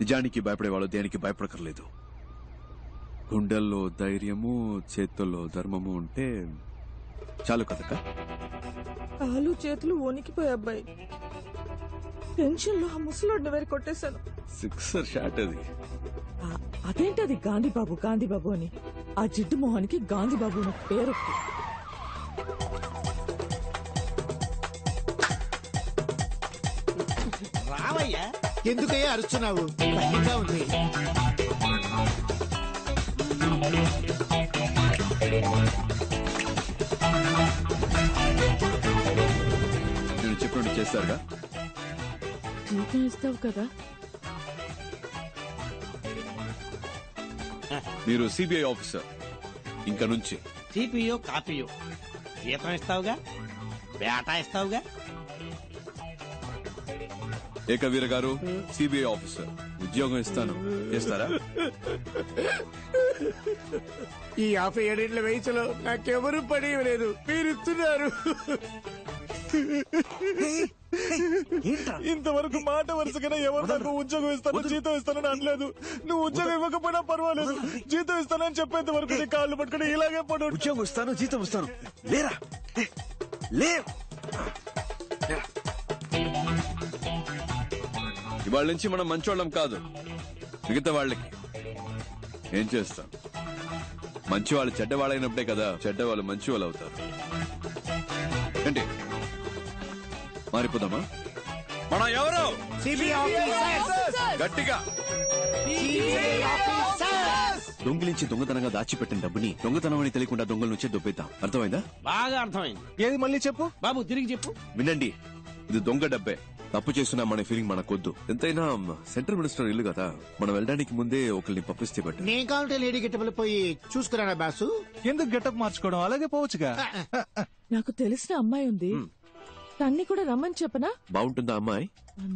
నిజానికి భయపడేవాళ్ళు దేనికి భయపడకర్లేదు. గుండెల్లో ధైర్యము, చేతుల్లో ధర్మము ఉంటే చాలు కదక్క. కాలు చేతులు వణికిపోయి అబ్బాయి. టెన్షన్ లో ఆ ముసలోడిని వేరు కొట్టేశాను. 6 షాట్ అది. అదేంటది గాంధీబాబు గాంధీబాబు అని. ఆ జిడ్డు మొహానికి గాంధీబాబు అని పేరు. రావయ్యా, ఎందుకయ్యా అరుస్తున్నావు? భయంగా ఉంది. నేను చెప్పినట్టు చేస్తారుగా. జీతం ఇస్తావు కదా. మీరు సిబిఐ ఆఫీసర్. ఇంకా నుంచి సిపియో కాపీయో జీతం ఇస్తావుగా, బేటా ఇస్తావుగా. ఏకవీర గారు సిబిఐ ఆఫీసర్, ఉద్యోగం ఇస్తాను, చేస్తారా? ఈ 57 వయసులో నాకెవరు పని లేదు, మీరు ఇస్తున్నారు. ఇంతవరకు మాట వరుసగా ఎవరు నాకు ఉద్యోగం ఇస్తాను జీతం ఇస్తానని అనలేదు. నువ్వు ఉద్యోగం ఇవ్వకపోయినా పర్వాలేదు, జీతం ఇస్తానని చెప్పేంత వరకు నీ కాళ్ళు పట్టుకుని ఇలాగే పడు. ఉద్యోగం ఇస్తాను, జీతం ఇస్తాను, లేరా లే. ఇవాళ నుంచి మనం మంచోళ్ళం కాదు. మిగతా వాళ్ళకి ఏం చేస్తాం? మంచి వాళ్ళు చెడ్డవాళ్ళైనప్పుడే కదా చెడ్డవాళ్ళు మంచి వాళ్ళు అవుతారు. ఏంటి మారిపోదామా? మనం ఎవరు? గట్టిగా దొంగిలించి దొంగతనంగా దాచిపెట్టిన డబ్బుని దొంగతనం అని తెలియకుండా దొంగల నుంచే దొబ్బేద్దాం. అర్థమైందా? బాగా అర్థమైంది. ఏది మళ్ళీ చెప్పు బాబు, తిరిగి చెప్పు. వినండి, ఇది దొంగ డబ్బే. తప్పు చేస్తున్నా మన ఫీలింగ్ మనకొద్దు. ఎంతైనా సెంట్రల్ మినిస్టర్ ఇల్లు కదా, మనం వెళ్ళడానికి ముందే ఒకరిని పంపిస్తే బట్టి. నేను కావాలంటే లేడీ గెటబుల్ పోయి చూసుకురానా బాసు? ఎందుకు గెటప్ మార్చుకోవడం, అలాగే పోవచ్చుగా. నాకు తెలిసిన అమ్మాయి ఉంది, తన్ని కూడా రమ్మని చెప్పనా? బాగుంటుందా అమ్మాయి?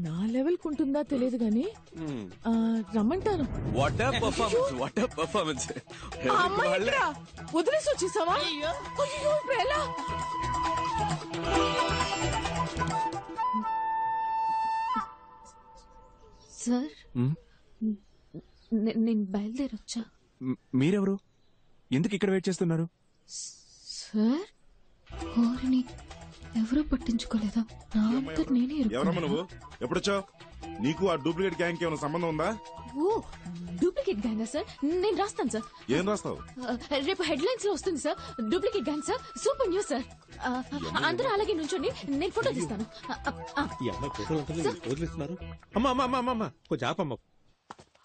నా లెవెల్ కుంటుందా తెలియదు గాని రమ్మంటాను. What a performance, what a performance. ఆ అమ్మాయి ఎక్కడా? వదిలేసి వచ్చేసావా? అయ్యో, ఇప్పుడు ఎలా? సార్, నేను బయలుదేరొచ్చా? మీరెవరు? ఎందుకు ఇక్కడ వెయిట్ చేస్తున్నారు? సార్, ఓరిని ఎవరూ పట్టించుకోలేదా? నా అంతట నేనే ఎవరమ్మా నువ్వు? ఇరుక్కున్నాను. ఎప్పుడొచ్చావు? నీకు ఆ డూప్లికేట్ గ్యాంగ్ కి ఏమైనా సంబంధం ఉందా? ఓ, డూప్లికేట్ గ్యాంగ్ సార్? నేను రాస్తాను సార్. ఏం రాస్తావు? రేపు హెడ్లైన్స్ లో వస్తుంది sir. Duplicate gang sir, super news sir. అందరూ అలాగే నుంచోండి, నేను ఫోటో తీస్తాను.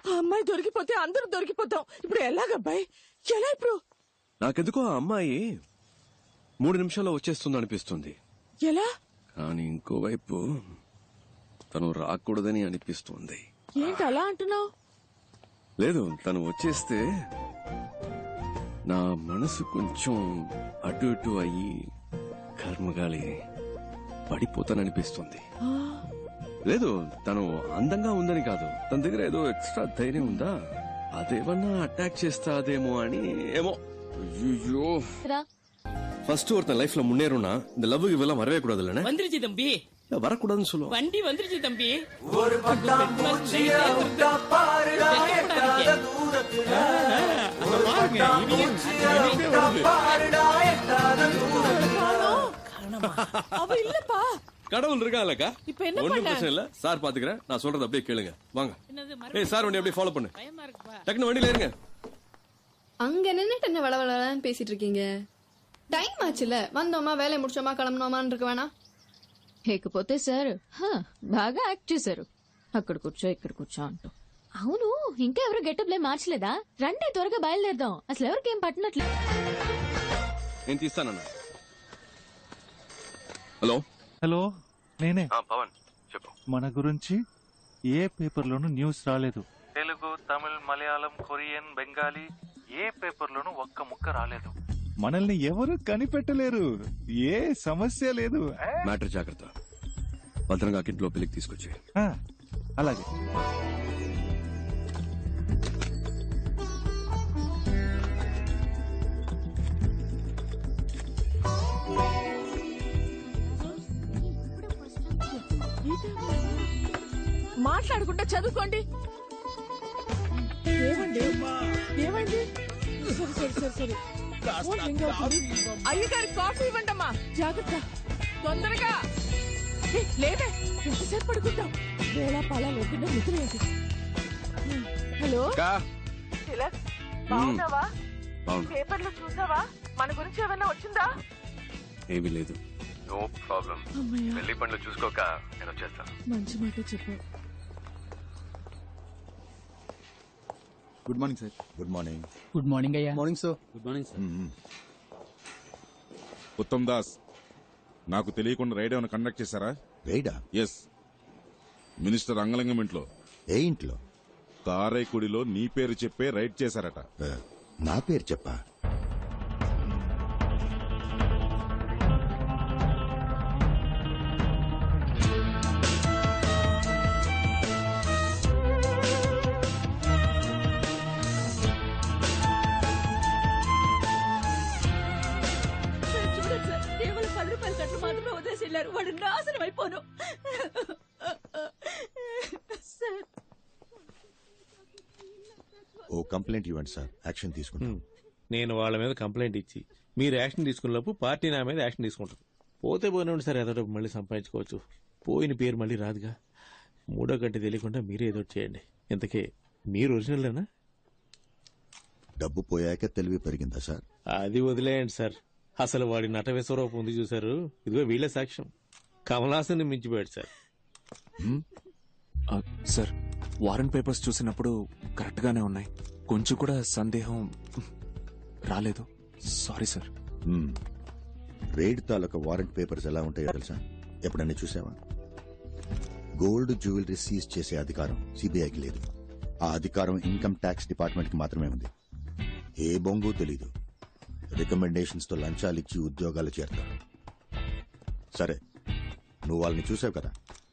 ఆ అమ్మాయి దొరికిపోతే అందరూ దొరికిపోతాం. ఇప్పుడు ఎలాగబ్బాయి, ఎలా ఇప్పుడు? నాకెందుకో ఆ అమ్మాయి 3 నిమిషాల్లో వచ్చేస్తుంది అనిపిస్తుంది. ఎలా? కానీ ఇంకోవైపు తను రాకూడదని అనిపిస్తుంది. ఏంటి అలా అంటున్నావు? లేదు, తను వచ్చేస్తే నా మనసు కొంచెం అటు ఇటు అయ్యి కర్మగాలి పడిపోతాననిపిస్తుంది. లేదు, తను అందంగా ఉందని కాదు, తన దగ్గర ఏదో ఎక్స్ట్రా ధైర్యం ఉందా, అదేమన్నా అటాక్ చేస్తాదేమో అని. ఏమో. ஐயோ, ஃபர்ஸ்ட் ஒருத்தன் லைஃப்ல முன்னேறும்னா இந்த லவ்வுக்கு இதெல்லாம் வரவே கூடாதுல்ல. வந்துருச்சு தம்பி, வரக்கூடாதுன்னு சொல்லுவோம். வண்டி வந்துருச்சு தம்பி. ஒரு பட்டாம் பூச்சியா உண்டா பாருடா எட்டாத தூரத்துல. ஒரு பட்டாம் பூச்சியா உண்டா பாருடா எட்டாத தூரத்துல. அவ இல்லப்பா. கடவுள் இருக்கான்லக்கா, இப்ப என்ன ஒண்ணும் பண்ண? பிரச்சனை இல்ல. சார் பாத்துக்கிறேன், நான் சொல்றது அப்படியே கேளுங்க. வாங்க. ஏய் சார், வண்டி அப்படியே ஃபாலோ பண்ணு. பயமா இருக்குப்பா. டக்குனு வண்டியில ஏறுங்க. அங்க நின்னுட்டு என்ன வளவளன்னு பேசிட்டு இருக்கீங்க? டைம் ஆச்சுல, வந்தோமா வேலையை முடிச்சோமா கிளம்புனோமான்னு இருக்க வேணாம். లేకపోతే సార్ బాగా యాక్ట్ చేశారు. అక్కడ కూర్చో ఇక్కడ కూర్చో అంటూ. అవును, ఇంకా ఎవరు గెటప్ లే మార్చలేదా? రండి త్వరగా బయలుదేరదాం. అసలు ఎవరికి ఏం పట్టినట్లే. నేను తీస్తానన్నా. హలో హలో, నేనే పవన్, చెప్పు. మన గురించి ఏ పేపర్ లోనూ న్యూస్ రాలేదు. తెలుగు, తమిళ్, మలయాళం, కొరియన్, బెంగాలీ ఏ పేపర్ లోనూ ఒక్క ముక్క రాలేదు. మనల్ని ఎవరు కనిపెట్టలేరు, ఏ సమస్య లేదు. మ్యాటర్ జాగ్రత్త, భద్రంగా ఇంట్లో పెళ్లికి తీసుకొచ్చి. అలాగే. మాట్లాడుకుంటా చదువుకోండి. ఏమైంది ఏమైంది సరే ఫోన్ రింగ్ అవుతుంది. అయ్యగారి కాఫీ ఇవ్వండమ్మా, జాగ్రత్త, తొందరగా. లేవే, ఎంతసేపు పడుకుంటాం? వేళ పాలా లేకుండా నిద్రేంటి? హలో తిలక్, బాగున్నావా? పేపర్లో చూసావా? మన గురించి ఏమైనా వచ్చిందా? ఏమీ లేదు. No problem. అమ్మయ్య, పెళ్లి పనులు చూసుకోక నేను వచ్చేస్తాను. మంచి మాట చెప్పావు. Good morning sir. Good morning. Good morning అయ్యా. Morning sir. Good morning sir. Uttam Das, నాకు తెలియకుండా రైడ్ ఏమైనా కండక్ట్ చేశారా? రైడా? ఎస్. మినిస్టర్ అంగలింగం ఇంట్లో, ఏ ఇంట్లో? కారైకుడిలో నీ పేరు చెప్పే రైడ్ చేశారట. నా పేరు చెప్పా? చూడండి సార్, కేవలం 10 రూపాయల కట్లు మాత్రమే వదిలేసి వెళ్ళారు. వాడు నాశనం అయిపోను. సార్, ఓ కంప్లైంట్ ఇవ్వండి సార్, యాక్షన్ తీసుకుంటాం. నేను వాళ్ళ మీద కంప్లైంట్ ఇచ్చి మీరు యాక్షన్ తీసుకున్నప్పుడు పార్టీ నా మీద యాక్షన్ తీసుకుంటారు. పోతే పోయినండి సార్, ఏదో మళ్ళీ సంపాదించుకోవచ్చు. పోయిన పేరు మళ్ళీ రాదుగా. మూడో గంట తెలియకుండా మీరే ఏదో చేయండి. ఇంతకే మీరు ఒరిజినల్లేనా? డబ్బు పోయాక తెలివి పెరిగిందా సార్? అది వదిలేయండి సార్. అసలు వాడి నట విశ్వరూపం ఉంది చూసారు, ఇదిగో వీళ్ళే సాక్ష్యం. కమలాసన్ని మించిపోయాడు సార్. సార్, వారెంట్ పేపర్స్ చూసినప్పుడు కరెక్ట్ గానే ఉన్నాయి. కొంచెం కూడా సందేహం రాలేదు. Sorry sir. రైడ్ తాలూకా వారెంట్ పేపర్స్ ఎలా ఉంటాయో తెలుసా? ఎప్పుడన్నా చూసావా? గోల్డ్ జ్యువెలరీ సీజ్ చేసే అధికారం సిబిఐకి లేదు. ఆ అధికారం ఇన్కమ్ ట్యాక్స్ డిపార్ట్మెంట్ కి మాత్రమే ఉంది. ఏ బొంగు తెలీదు. రికమెండేషన్స్ తో లంచాలిచ్చి ఉద్యోగాలు చేరతారు. సరే, నువ్వు వాళ్ళని చూసావు కదా,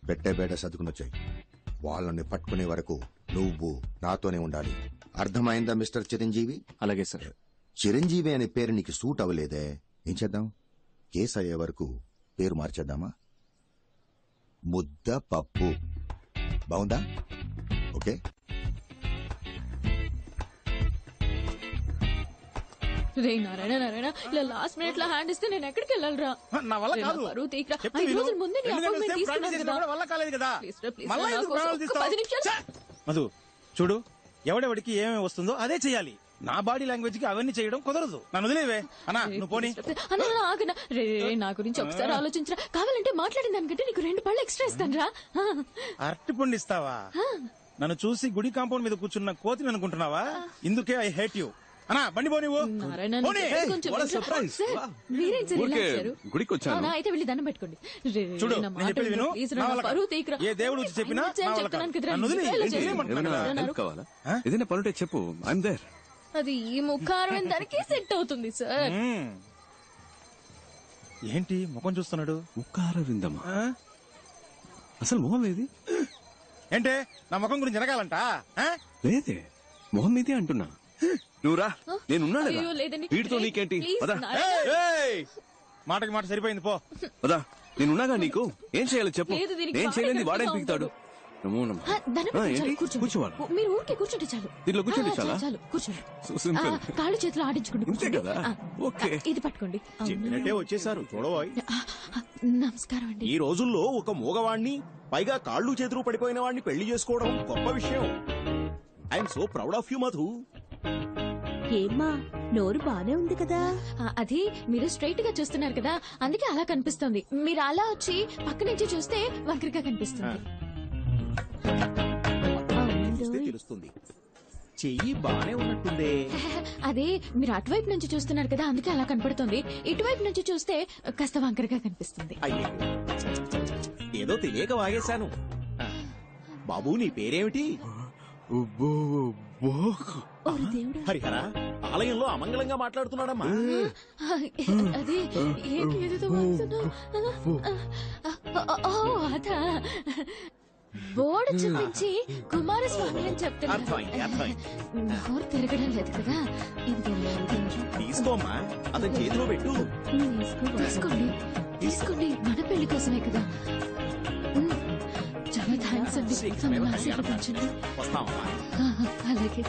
పెట్టే బేట సర్దుకునొచ్చాయి. వాళ్ళని పట్టుకునే వరకు నువ్వు నాతోనే ఉండాలి. అర్థమైందా మిస్టర్ చిరంజీవి? అలాగే సార్. చిరంజీవి అనే పేరు నీకు సూట్ అవ్వలేదే, ఏం చేద్దాం? కేసు అయ్యే వరకు పేరు మార్చేద్దామా? ముద్ద పప్పు. బాగుందా? ఓకే. రే నారాయణ నారాయణ, ఇలా లాస్ట్ మినిట్ లో హ్యాండ్ ఇస్తే నేను ఎక్కడికి వెళ్ళాలరా? నా వల్ల కాదు. 5 రోజుల ముందే నీ అపాయింట్మెంట్ తీసుకున్నాను కదా. వల్ల కాలేదు కదా. ప్లీజ్ రా, ప్లీజ్ మళ్ళా రా, నా ఎందుకు కోసం ప్రాణాలు ఒక్క తీస్తావ్? 10 నిమిషాలు. మధు చూడు, ఎవడెవడికి ఏమేమి వస్తుందో అదే చెయ్యాలి. నా బాడీ లాంగ్వేజ్ కి అవన్నీ చేయడం కుదరదు. నన్ను వదిలేవే అన్నా, నువ్వు పోనీ. అన్న ఆగనా. రే నా గురించి ఒకసారి ఆలోచించరా. కావాలంటే మాట్లాడిన దానికంటే నీకు 2 పళ్ళు ఎక్స్ట్రా ఇస్తాను రా. అరటి పండు ఇస్తావా? నన్ను చూసి గుడి కాంపౌండ్ మీద కూర్చున్న కోతిని అనుకుంటున్నావా? ఇందుకే ఐ హేట్ యూ. అన్నా బండి పోనీ. నారాయణ, కొంచెం మీరేం సరే ఇలా వచ్చారు? గుడికి వచ్చాను. అవునా, అయితే వెళ్ళి దండం పెట్టుకోండి. రే, చూడు, నా నేను మాట చెప్పేది విను. విను, ప్లీజ్ రా, నా నా వల్ల పరువు తీయకురా. ఏ దేవుడు వచ్చి చెప్పినా ఆయన వచ్చి నా వల్ల చెప్తున్నాను కాదు. కదరా, నన్ను వదిలేయ్. ఇలా ఏంటి? చేసి. ఏమంటున్నావు ఏమైనా కదా? హెల్ప్ కావాలా? ఏదైనా పనుంటే చెప్పు, ఐఎమ్ దేర్. అది ఈ ముఖారం దానికి సెట్ అవుతుంది సార్. ఏంటి ముఖం చూస్తున్నాడు? ముఖార విందమా? అసలు మొహం ఏది? ఏంటే నా ముఖం గురించి వెనకాలంట? లేదే, మొహం మీదే అంటున్నా. నువ్వురా, నేనున్నాడు అయ్యో, లేదండి. వీటితో నీకేంటి? ప్లీజ్, పదా ఏయ్! మాటకి మాట సరిపోయింది, పో. పదా, నేనున్నాగా నీకు. ఏం చేయాలో చెప్పు. లేదు, దీనికి నేను చేయలేని వాడే వాడేం కనిపిస్తా పీకుతాడు. నమో నమః. దండం పెట్టుకోండి, ఏంటి? కూర్చోండి. కూర్చోవాలి. మీరు ఊరికే కూర్చుంటే చాలు. దీంట్లో కూర్చుంటే చాలా? చాలు, కూర్చోండి. So simple. కాళ్ళు చేతులు ఆడించుకోండి. ఇంతే కూర్చోండి. కదా? ఓకే. ఇది పట్టుకోండి. చెప్పినట్టే వచ్చేసారు, చూడబోయ్. నమస్కారం అండి. ఈ రోజుల్లో ఒక మూగవాణ్ణి, పైగా కాళ్ళు చేతులు పడిపోయిన వాడిని పెళ్లి చేసుకోవడం గొప్ప విషయం. I'm so proud of you Madhu. ఏమ్మా, నోరు బానే ఉంది కదా? అది మీరు స్ట్రైట్ గా చూస్తున్నారు కదా, అందుకే అలా కనిపిస్తుంది. మీరు అలా వచ్చి పక్క నుంచి చూస్తే వంకరగా కనిపిస్తుంది. చూస్తే తెలుస్తుంది. చెయ్యి బానే ఉన్నట్టుందే. అదే మీరు అటువైపు నుంచి చూస్తున్నారు కదా, అందుకే అలా కనపడుతుంది. ఇటువైపు నుంచి చూస్తే కాస్త వంకరగా కనిపిస్తుంది. అయ్యో, ఏదో తెలియక వాగేశాను. బాబు, నీ పేరేమిటి? హరిహర, ఆలయంలో అమంగళంగా మాట్లాడుతున్నాడమ్మా. అదే ఏంటి ఏదేదో వాగుతున్నావ్? అదా బోర్డు చూపించి కుమారస్వామి అని చెప్తున్నారు. అర్థమైంది, అర్థమైంది. నోరు తిరగడం లేదు కదా. ఇది తీసుకోమ్మా, అతని చేతిలో పెట్టు. తీసుకోండి, తీసుకోండి. మన పెళ్లి కోసమే కదా. చాలా థ్యాంక్స్ థ్యాంక్స్ అండి మమ్మల్ని ఆశీర్వదించండి. అలాగే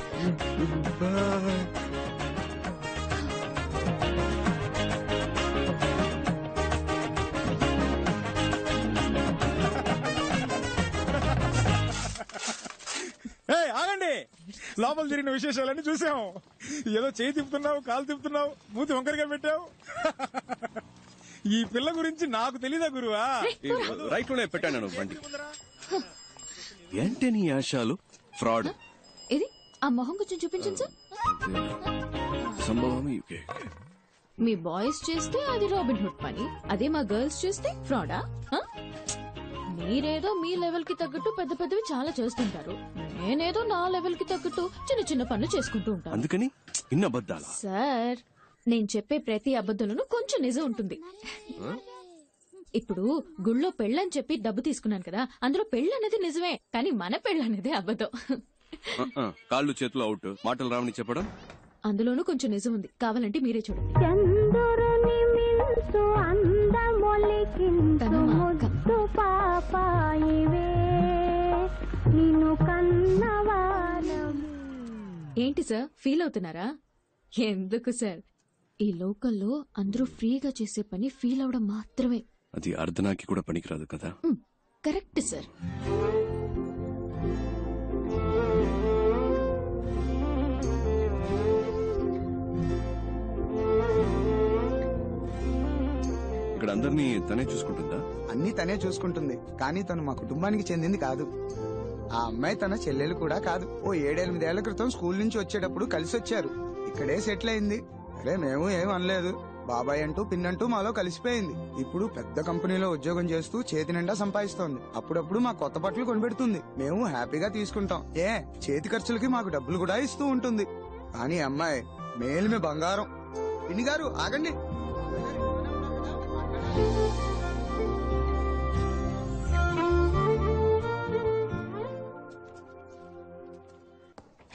ఆగండి, లోపల జరిగిన విశేషాలన్నీ చూసాము. ఏదో చేయి తిప్పుతున్నావు, కాలు తిప్పుతున్నావు, మూతి వంకరగా పెట్టావు. ఈ పిల్ల గురించి నాకు తెలీదా గురువా? రైట్ లోనే పెట్టాను బండి. ఏంటి నీ ఆశాలు? ఫ్రాడ్. ఇది ఆ మొహం కొంచెం చూపించండి సార్. సంభవం. మీ బాయ్స్ చేస్తే అది రాబిన్ హుడ్ పని, అదే మా గర్ల్స్ చేస్తే ఫ్రాడా? మీరేదో మీ లెవెల్ కి తగ్గట్టు పెద్ద పెద్దవి చాలా చేస్తుంటారు, నేనేదో నా లెవెల్ కి తగ్గట్టు చిన్న చిన్న పనులు చేసుకుంటూ ఉంటాను. అందుకని ఇన్న అబద్ధాలా? సార్, నేను చెప్పే ప్రతి అబద్ధంలోనూ కొంచెం నిజం ఉంటుంది. ఇప్పుడు గుళ్ళో పెళ్ళని చెప్పి డబ్బు తీసుకున్నాను కదా, అందులో పెళ్ళనేది నిజమే, కానీ మన పెళ్ళనేదే అబద్ధం. కాళ్ళు చేతులు అవుట్, మాటలు రావని చెప్పడం అందులోనూ కొంచెం నిజం ఉంది, కావాలంటే మీరే చూడండి. తను మా అక్క. ఏంటి సార్, ఫీల్ అవుతున్నారా? ఎందుకు సార్, ఈ లోకల్లో అందరూ ఫ్రీగా చేసే పని ఫీల్ అవడం మాత్రమే. అది అర్ధనాకి కూడా పనికిరాదు కదా. Correct sir. ఇక్కడ అందరినీ తనే చూసుకుంటుందా? అన్ని తనే చూసుకుంటుంది, కానీ తను మా కుటుంబానికి చెందింది కాదు. ఆ అమ్మాయి తన చెల్లెలు కూడా కాదు. ఓ 7-8 క్రితం స్కూల్ నుంచి వచ్చేటప్పుడు కలిసి వచ్చారు, ఇక్కడే సెటిల్ అయింది. అరే మేము ఏం అనలేదు, బాబాయ్ అంటూ పిన్నంటూ మాలో కలిసిపోయింది. ఇప్పుడు పెద్ద కంపెనీలో ఉద్యోగం చేస్తూ చేతి నిండా సంపాదిస్తోంది. అప్పుడప్పుడు మా కొత్త బట్టలు కొనిపెడుతుంది, మేము హ్యాపీగా తీసుకుంటాం. చేతి ఖర్చులకి మాకు డబ్బులు కూడా ఇస్తూ ఉంటుంది. కానీ అమ్మాయి మేలిమే బంగారం. పిన్ని గారు ఆగండి.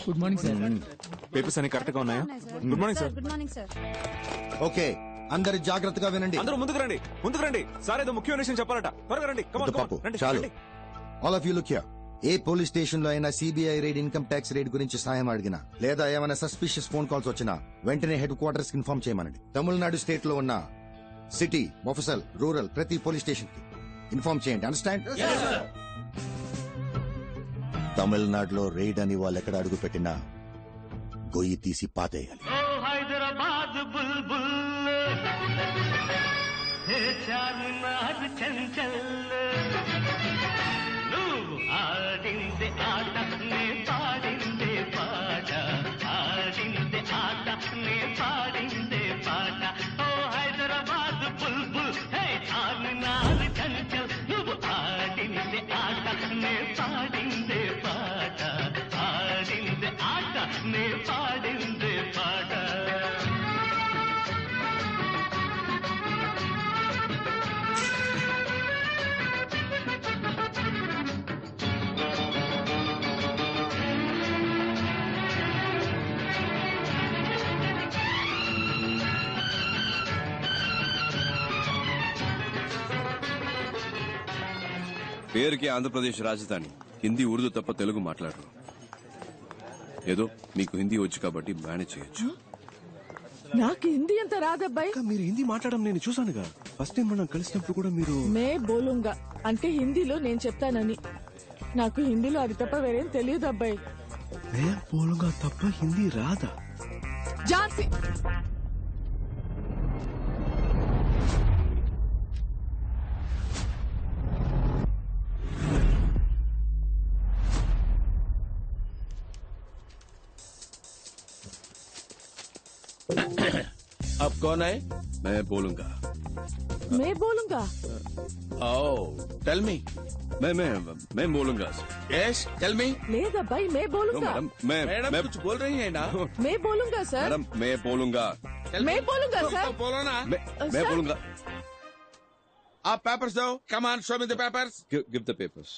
Good morning sir. పేపర్స్ అన్ని కరెక్ట్ గా ఉన్నాయా? Good morning sir. Good morning sir. Okay, అందరు జాగ్రత్తగా వినండి. అందరూ ముందుకు రండి, ముందుకు రండి. సార్ ఏదో ముఖ్యమైన విషయం చెప్పాలట, త్వరగా రండి. Come on, come on. పాపు రండి, చాలు. రండి. All of you look here. A police station లో అయినా CBI raid, income tax raid గురించి సహాయం అడిగినా, లేదా ఏమైనా సస్పిషియస్ ఫోన్ కాల్స్ వచ్చినా వెంటనే హెడ్ క్వార్టర్స్ కి ఇన్ఫార్మ్ చేయమనండి. తమిళనాడు స్టేట్ లో ఉన్న సిటీ, మొఫసల్, రూరల్ ప్రతి పోలీస్ స్టేషన్ కి ఇన్ఫార్మ్ చేయండి. అండర్స్టాండ్? తమిళనాడులో రైడ్ అని వాళ్ళు ఎక్కడ అడుగు పెట్టినా గొయ్యి తీసి పాతేయాలి. హైదరాబాద్ బుల్బుల్ చార్మినార్ చంచల్, నువ్వు ఆడిందే ఆట నే పాడిందే పాట, ఆడిందే ఆట నే పాడిందే పాట. ఓ హైదరాబాద్ బుల్బుల్ హే చార్మినార్ చంచల్, నువ్వు ఆడిందే ఆట నే పాడిందే పాట, ఆడిందే ఆట నే పాడిందే పాట. పేరుకి ఆంధ్రప్రదేశ్ రాజధాని, హిందీ ఉర్దూ తప్ప తెలుగు మాట్లాడరు. ఏదో మీకు హిందీ వచ్చు కాబట్టి మేనేజ్ చేయొచ్చు. నాకు హిందీ అంత రాదబ్బాయి. మీరు హిందీ మాట్లాడడం నేను చూసానుగా, ఫస్ట్ టైం మనం కలిసినప్పుడు కూడా మీరు మే బోలుంగా అంటే హిందీలో నేను చెప్తానని. నాకు హిందీలో అది తప్ప వేరేం తెలియదు అబ్బాయి. మే బోలుగా తప్ప హిందీ రాదా? ఝాన్సీ अब कौन है? मैं बोलूंगा. మే బోలుంగా. Oh, tell me. मैं बोलूंगा. Yes, tell me. లేదబ్బాయి మే No, బోలుంగా. मैडम मैडम मैं कुछ बोल रही है ना? మే బోలుంగా సార్. मैडम मैं बोलूंगा. మే బోలుంగా तो సార్. बोलो ना. मैं बोलूंगा. आप पेपर्स दो. Come on, show me the papers. Give the papers.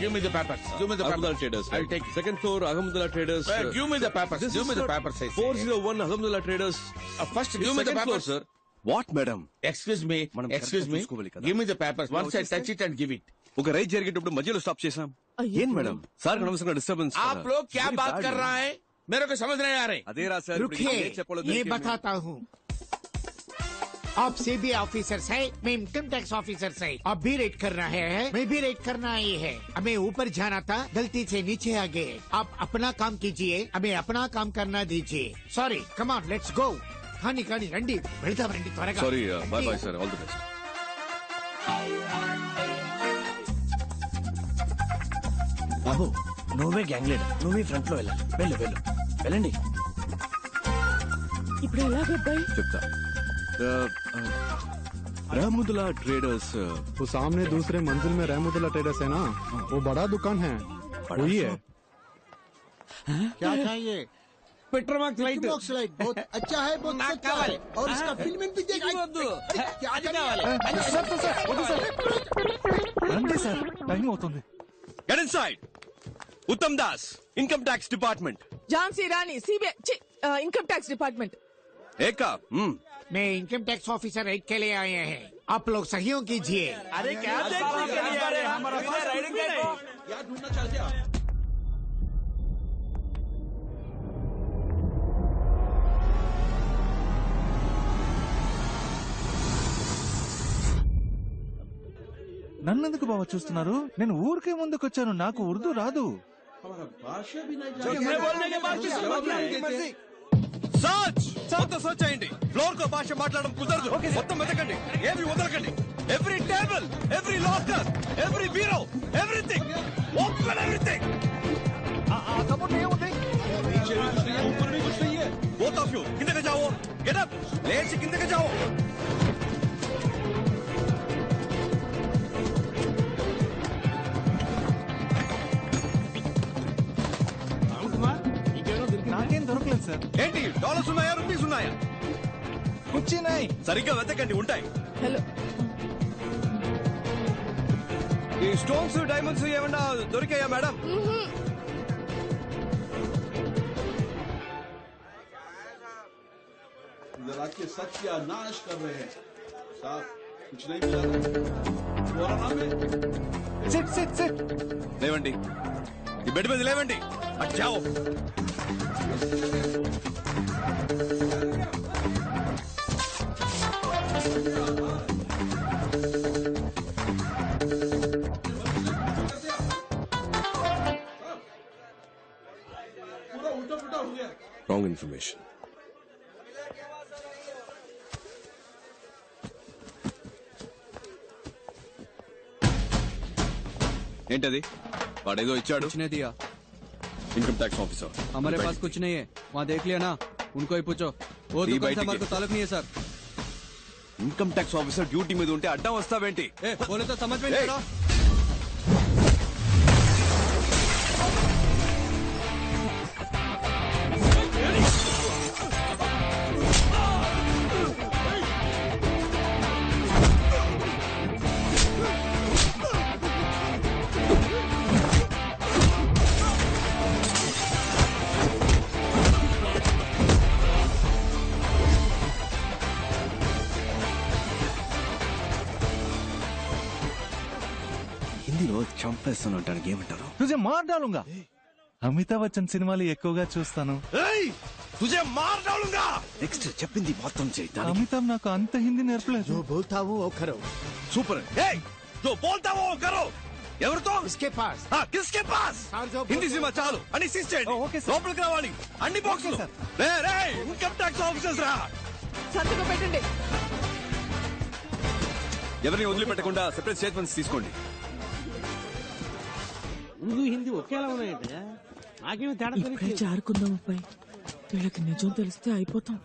Give me the papers. Give me the Ahmedullah papers. Traders. I'll take it. Second floor, Ahmedullah Traders. Give me the papers. This Give is me the not papers. I say. 401 Ahmedullah Traders. First, give me the Second floor, papers. sir. What, madam? Excuse me. మనం Excuse correct గా me. చూసుకోవాలి కదా. Give me the papers. ఇలా Once I touch it and give it. ఒక ride జరిగేటప్పుడు మధ్యలో stop చేసాం. ఏం మేడం? సార్ అనవసరంగా డిస్టర్బెన్స్. आप लोग क्या बात कर रहा है? मेरे को समझ नहीं आ रहे. అదే రా సార్. रुकिए, ये बताता हूँ. आप सीबीआई ऑफिसर है, मैं इनकम टैक्स ऑफिसर है. आप भी रेड कर रहे हैं, मैं भी रेड करना ही है. हमें ऊपर जाना था, गलती से नीचे आ गए. आप अपना काम कीजिए, हमें अपना काम करना दीजिए. Sorry, come on, let's go. खानी खानी रंडी, వెళ్దాం రండి త్వరగా. Sorry, bye bye sir, all the best. బాబు నువ్వే గ్యాంగ్ లీడర్, నువ్వే ఫ్రంట్ లో వెళ్ళాలి. వెళ్ళు వెళ్ళు వెళ్ళండి. ఇప్పుడు ఎలాగబ్బాయి? చెప్తా. रहमुदुल्ला ट्रेडर्स वो सामने दूसरे मंजिल में रहमुदुल्ला ट्रेडर्स है ना, वो बड़ा दुकान है, वही है. क्या चाहिए? పెట్రోమాక్స్ లైట్ बॉक्स लाइट बहुत अच्छा है, बहुत सस्ता है, और इसका फिल्म भी देखा. क्या काవాలి? రండి సార్, టైం అవుతుంది. Get inside. उत्तम दास, इनकम टैक्स डिपार्टमेंट. ఝాన్సీ రాణి, सीबीआई इनकम टैक्स डिपार्टमेंट. एका. मैं इनकम टैक्स ऑफिसर रेड के लिए आए हैं. आप लोग सहयोग कीजिए. अरे क्या देखने के लिए आ रहे हैं? हमारा पास राइडिंग है. क्या ढूंढना चाहते हो? నన్నెందుకు బావ చూస్తున్నారు? నేను ఊరికే ముందుకొచ్చాను, నాకు ఉర్దూ రాదు. మొత్తం సర్చ్ చేయండి. ఫ్లోర్ కో భాష మాట్లాడడం కుదరదు. మొత్తం వెతకండి, ఏమి వదలకండి. Every table, every locker, every bureau, everything, open everything. Both of you किंदे जाओ. गेट अप, लेट्स किंदे जाओ. నాకేం దొరకలేదు సార్. ఏంటి, డాలర్స్ ఉన్నాయా, రూపీస్ ఉన్నాయా? వచ్చినాయి. సరిగ్గా వెతకండి, ఉంటాయి. హలో, ఈ స్టోన్స్, డైమండ్స్ ఏమన్నా దొరికాయా మేడం? जरा के सत्य नाश कर रहे हैं साहब, कुछ नहीं मिला. SIT SIT SIT. లేవండి, ఈ బెడ్ మీద లేవండి. అచ్చావు. पूरा उल्टा पुल्टा हो गया. Wrong information. ఏంటది? వాడేదో ఇచ్చాడు. दिया इनकम टैक्स ऑफिसर. हमारे पास कुछ नहीं है, वहाँ देख लिया ना, उनको ही पूछो. वो ये दुकान बैठ से हमारे के- को ताल्लुक नहीं है sir. Income tax officer duty మీద ఉంటే అడ్డం వస్తావేంటి? ए, बोले तो समझ में नहीं आ रहा. హిందీలో చంపేస్తాను అంటానికి ఏమంటారు? తుజే మార్ డాలుంగా. అమితాబ్ బచ్చన్ సినిమాలు ఎక్కువగా చూస్తాను. తుజే మార్ డాలుంగా. నెక్స్ట్ చెప్పింది మొత్తం చేయి. అమితాబ్ నాకు అంత హిందీ నేర్పలేదు. जो बोलता हूँ वो करो. సూపర్. ఏయ్, जो बोलता वो करो. ఎవరితో? इसके पास. కిస్కే పాస్. హిందీ సినిమా చాలు అని సీజ్ చేయండి. లోపలికి రావాలి అన్ని బాక్సులు. ఇన్కమ్ ట్యాక్స్ ఆఫీసర్స్ రా. సంతకం పెట్టండి. ఎవరిని వదిలిపెట్టకుండా సెపరేట్ స్టేట్మెంట్స్ తీసుకోండి. ఉర్దూ హిందీ ఒకేలా ఉన్నాయంటే నాకేమీ తేడా ఇప్పుడే జారుకుందాం అబ్బాయి, వీళ్ళకి నిజం తెలిస్తే అయిపోతాం.